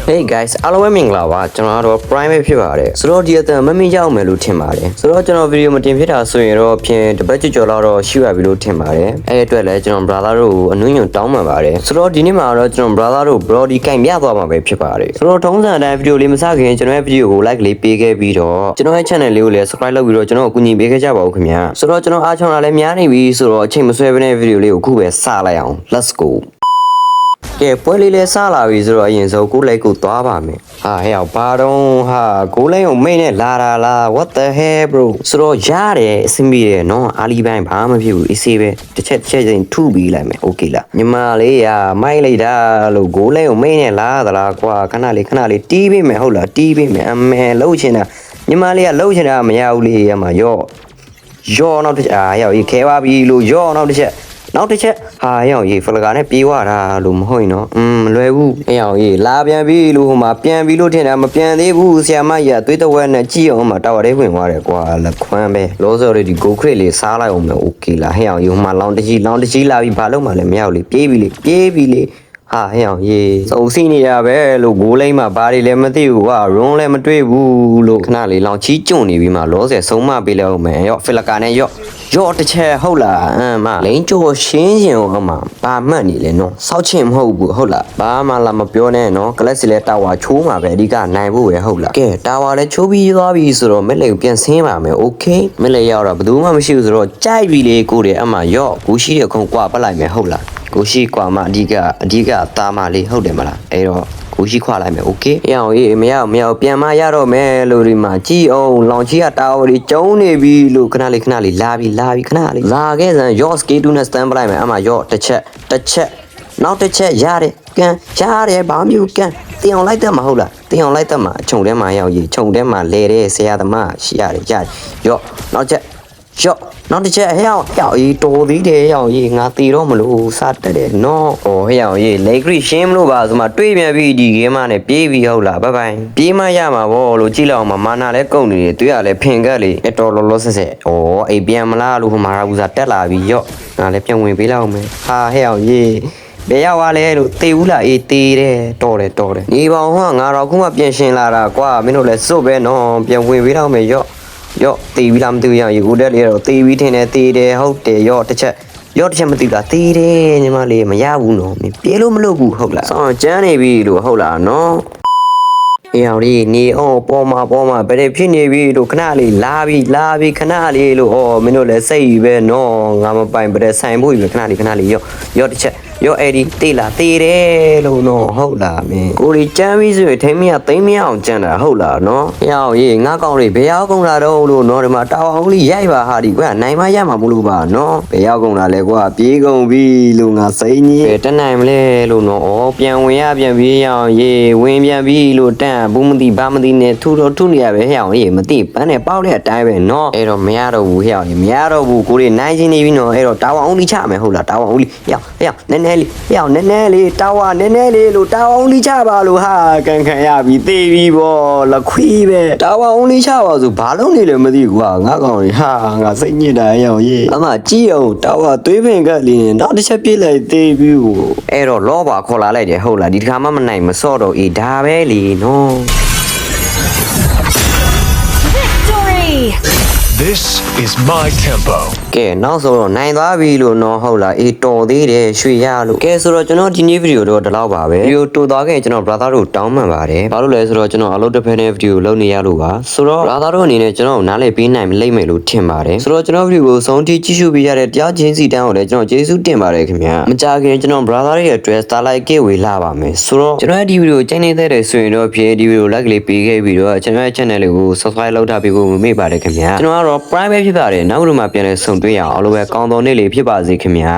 Hey guys အားလုံးပဲမင်္ဂလာပါကျွန်တော်ကတော့ private ဖြစ်ပါတယ်ဆိုတော့ဒီအတန်မမင်းရောက်မယ်လို့ထင်ပါတယ်ဆိုတော့ကျွန်တော်ဗီဒီယိုမတင်ဖြစ်တာဆိုရင်တော့ဖြင့်တပတ်ကျော်လောက်တော့ရှိပါပြီလို့ထင်ပါတယ်အဲ့အတွက်လည်းကျွန်တော် brother တို့ကိုအနှွှညွန်တောင်းပန်ပါတယ်ဆိုတော့ဒီနေ့မှာတော့ကျွန်တော် brother တို့ brody ကင်ပြသွားမှာပဲဖြစ်ပါတယ်ဆိုတော့ထုံးစံအတိုင်းဗီဒီယိုလေးမစခင်ကျွန်တော်ရဲ့ဗီဒီယိုကို like လေးပေးခဲ့ပြီးတော့ကျွန်တော်ရဲ့ channel လေးကိုလည်း subscribe လုပ်ပြီးတော့ကျွန်တော်ကိုကူညီပေးခဲ့ကြပါဦးခင်ဗျာဆိုတော့ကျွန်တော်အားချုံလာလည်းများနေပြီဆိုတော့အချိန်မဆွဲဘဲနဲ့ဗီဒီယိုလေးကိုအခုပဲစလိုက်အောင် let's goကဲပွဲလေးလဲစလာပြီဆိုတော့အရင်ဆုံးကိုလိုက်ကိုသွားပါမယ်ဟာဟဲ့အောင်ဘာတော့ဟာကိုလိုက်ကိုမိတ်နဲ့လာတာလား what the hell bro ဆိုတော့ရတယ်အဆင်ပြေတယ်နော်အာလီပိုင်းဘာမှမဖြစ်ဘူးအေးဆေးပဲတစ်ချက်ချင်းထုပြီးလိုက်မယ်โอเคလားညီမလေးရာမိုက်လိုက်တာလို့ကိုလိုက်ကိုမိတ်နဲ့လာသလားကွာခဏလေးတီးပေးမယ်ဟုတ်လားတီးပေးမယ်အမေလှုပ်ချင်တာညီမလေးကလှုပ်ချင်တာမရဘူးလေအမရော့နောက်တစ်ချက်ရောက်ရေခဲပါပြီလို့ရော့နောက်တစ်ချက်နောက်တစ်ချက်ဟာရောက်ရေဖလကာနဲ့ပြေးသွားတာလို့မဟုတ်ရင်တော့မလွယ်ဘူးအဲ့ရောက်ရေလာပြန်ပြီလို့ဟိုမှာပြန်ပြီလို့ထင်တာမပြန်သေးဘူးဆရာမကြီးကသွေးတဝက်နဲ့ကြည့်အောင်မှာတာဝါလေးဝင်သွားတယ်ကွာလက်ခွမ်းပဲလောစော်လေးဒီဂိုခရစ်လေးစားလိုက်အောင်မယ်โอเคလားဟဲ့ရောက်ရေဟိုမှာလောင်းတကြီးလာပြီးဘာလို့မှလည်းမရောက်လေပြေးပြီလေဟာဟဲ့အောင်ရေစုံစီနေတာပဲလို့ဂိုးလိမ့်မှာဘာတွေလည်းမသိဘူးကွာရွန်းလည်းမတွေ့ဘူးလို့ခဏလေးလောင်ချီးကျွနေပြီးမှလောဆယ်ဆုံးမပေးလိုက်အောင်မယ်ရော့ဖီလကာနဲ့ရော့တစ်ချက်ဟုတ်လားမလိန်ကြော်ရှင်းရင်ဟောမှာဘာမှတ်နေလဲနော်စောက်ချင်မဟုတ်ဘူးဟုတ်လားဘာမှလာမပြောနဲ့နော်ကလပ်စီလဲတာဝါချိုးမှာပဲအဓိကနိုင်ဖို့ပဲဟုတ်လားကဲတာဝါလဲချိုးပြီးသွားပြီဆိုတော့မက်လေကိုပြန်ဆင်းပါမယ်โอเคမက်လေရောက်တော့ဘယ်သူမှမရှိဘူးဆိုတော့ကြိုက်ပြီလေကိုတယ်အမှရော့ကိုရှိရခုံကွာပတ်လိုက်မယ်ဟုတ်လားကိုရှိကွာမအဓိကသားမလေးဟုတ်တယ်မလားအဲ့တော့ကိုရှိခွာလိုက်မယ်โอเคရအောင်ရေးမရပြန်မရတော့မယ်လို့ဒီမှာကြည်အောင်လောင်ချီကတာဝရီကျုံနေပြီလို့ခဏလေးလာပြီခဏလေးလာခဲ့စမ်းရော့စကေတူနဲ့စတန်ပလိုက်မယ်အမှရော့တစ်ချက်နောက်တစ်ချက်ရတယ်ကန်ရတယ်ဘာမျိုးကန်တင်အောင်လိုက်တတ်မှာဟုတ်လားတင်အောင်လိုက်တတ်မှာအချုံထဲမှာရောက်ရေးခြုံထဲမှာလဲတဲ့ဆရာသမားရှိရတယ်ရော့နောက်တစ်ချက်ဟဲ့အောင်ရေးတော်သေးတယ်ဟဲ့အောင်ရေးငါတီတော့မလို့စတက်တယ်နော်ဟောဟဲ့အောင်ရေးလေဂရီရှင်းမလို့ပါဆိုမှတွေးပြန်ပြီဒီဂိမ်းမနဲ့ပြေးပြီဟုတ်လားဘိုင်ပြေးမရမှာဗောလို့ကြည့်လိုက်အောင်မာနာလဲကုန်နေတယ်တွေ့ရလဲဖင်ကက်လေတော်လောဆက်ဩအိမ်ပြန်မလားလို့ဟိုမှာရာဘူးစားတက်လာပြီရော့ငါလဲပြန်ဝင်ပေးလိုက်အောင်မယ်ဟာဟဲ့အောင်ရေးဘယ်ရောက်သွားလဲလို့တေးဘူးလားအေးတေးတယ်တော်တယ်နေပေါင်းဟောငါတော့ခုမှပြန်ရှင်လာတာကွာမင်းတို့လဲစွတ်ပဲနော်ပြန်ဝင်ပေးတော့မယ်ရော့တေးပြီးလားမသိဘူးရရေဦးတက်လေးတော့တေးပြီးထင်တယ်တေးတယ်ဟုတ်တယ်ရော့တစ်ချက်မသိလားတေးတယ်ညီမလေးမရဘူးနော်ပြေးလို့မလုပ်ဘူးဟုတ်လားဆောင်းကျန်းနေပြီလို့ဟုတ်လားနော်အေးအောင်လေးနေအောင်ပေါ်မှာဗတဲ့ဖြစ်နေပြီလို့ခဏလေးလာပြီခဏလေးလို့မင်းတို့လည်းစိတ်ပဲနော်ငါမပိုင်ဗတဲ့ဆိုင်ဖို့ပြီခဏလေးရော့တစ်ချက်ရောအဲ့ဒီတေးလားတေးတယ်လို့နော်ဟုတ်လားမင်းကိုရီကျမ်းပြီးဆိုရင်ထိမ့်မရသိမ့်မရအောင်ကျန်တာဟုတ်လားနော်ရောက်ရေးငါကောင်တွေဘယ်ရောက်ကုန်လာတော့လို့နော်ဒီမှာတာဝါအောင်လေးရိုက်ပါဟာဒီကွာနိုင်မရမှာမလို့ပါနော်ဘယ်ရောက်ကုန်လာလဲကွာပြေးကုန်ပြီလို့ငါစိတ်ကြီးတနိုင်မလဲလို့နော်ပြန်ဝင်ရပြန်ပြေးရအောင်ရေးဝင်ပြန်ပြီလို့တန့်ဘူးမသိဘာမသိနဲ့ထူနေရပဲဟဲ့အောင်ရေးမသိပန်းနဲ့ပေါက်တဲ့အတိုင်းပဲနော်အဲ့တော့မရတော့ဘူးဟဲ့အောင်မရတော့ဘူးကိုရီနိုင်ချင်းနေပြီနော်အဲ့တော့တာဝါအောင်လေးချမယ်ဟုတ်လားတာဝါအောင်လေးရောက်နည်းနည်းလေးတာဝါနည်းနည်းလေးလို့တာဝါအောင်လေးချပါလို့ဟာကန်ခံရပြီသေပြီဗောလခွေးပဲတာဝါအောင်လေးချပါဆိုဘာလုံးနေလဲမသိဘူးကွာငါကောင်လေးဟာငါစိတ်ညစ်တာရောရေးအမကြည့်အောင်တာဝါသွေးပင်ကလေးနဲ့နောက်တစ်ချက်ပြစ်လိုက်သေပြီကိုအဲ့တော့လောပါခေါ်လာလိုက်တယ်ဟုတ်လားဒီတစ်ခါမှမနိုင်မစော့တော့အေးဒါပဲလीနော် This is my tempo ကဲနောက်ဆုံးတော့နိုင်သွားပြီလို့နော်ဟုတ်လားအေးတော်သေးတယ်ရွှေရလို့ကဲဆိုတော့ကျွန်တော်ဒီနေ့ဗီဒီယိုတော့ဒီလောက်ပါပဲဗီဒီယိုတိုသွားခဲ့ကျွန်တော် brother တို့တောင်းပန်ပါတယ်ဘာလို့လဲဆိုတော့ကျွန်တော်အလုပ်တစ်ဖက်နဲ့ဗီဒီယိုလုပ်နေရလို့ပါဆိုတော့ brother တို့အနေနဲ့ကျွန်တော်နားလည်ပေးနိုင်လိမ့်မယ်လို့ထင်ပါတယ်ဆိုတော့ကျွန်တော်ဗီဒီယိုကိုဆုံးထိကြည့်ရှုပေးရတဲ့တရားချင်းစီတန်းကိုလည်းကျွန်တော်ကျေးဇူးတင်ပါတယ်ခင်ဗျာမကြခင်ကျွန်တော် brother ရဲ့ dress starlight ကဝေလာပါမယ်ဆိုတော့ကျွန်တော်ဒီဗီဒီယိုကြိုက်နေတဲ့ဆိုရင်တော့ဖြည်းဒီဗီဒီယို like လေးပေးခဲ့ပြီးတော့ကျွန်တော်ရဲ့ channel လေးကို subscribe လုပ်ထားပေးဖို့မမေ့ပါနဲ့ခင်ဗျာကျွန်တော်ကတော့ private ဖြစ်ပါတယ်နောက်တစ်ခါမှပြန်လည်ဆုံတွေ့ရအောင်အားလုံးပဲကောင်းသောနေ့လေးဖြစ်ပါစေခင်ဗျာ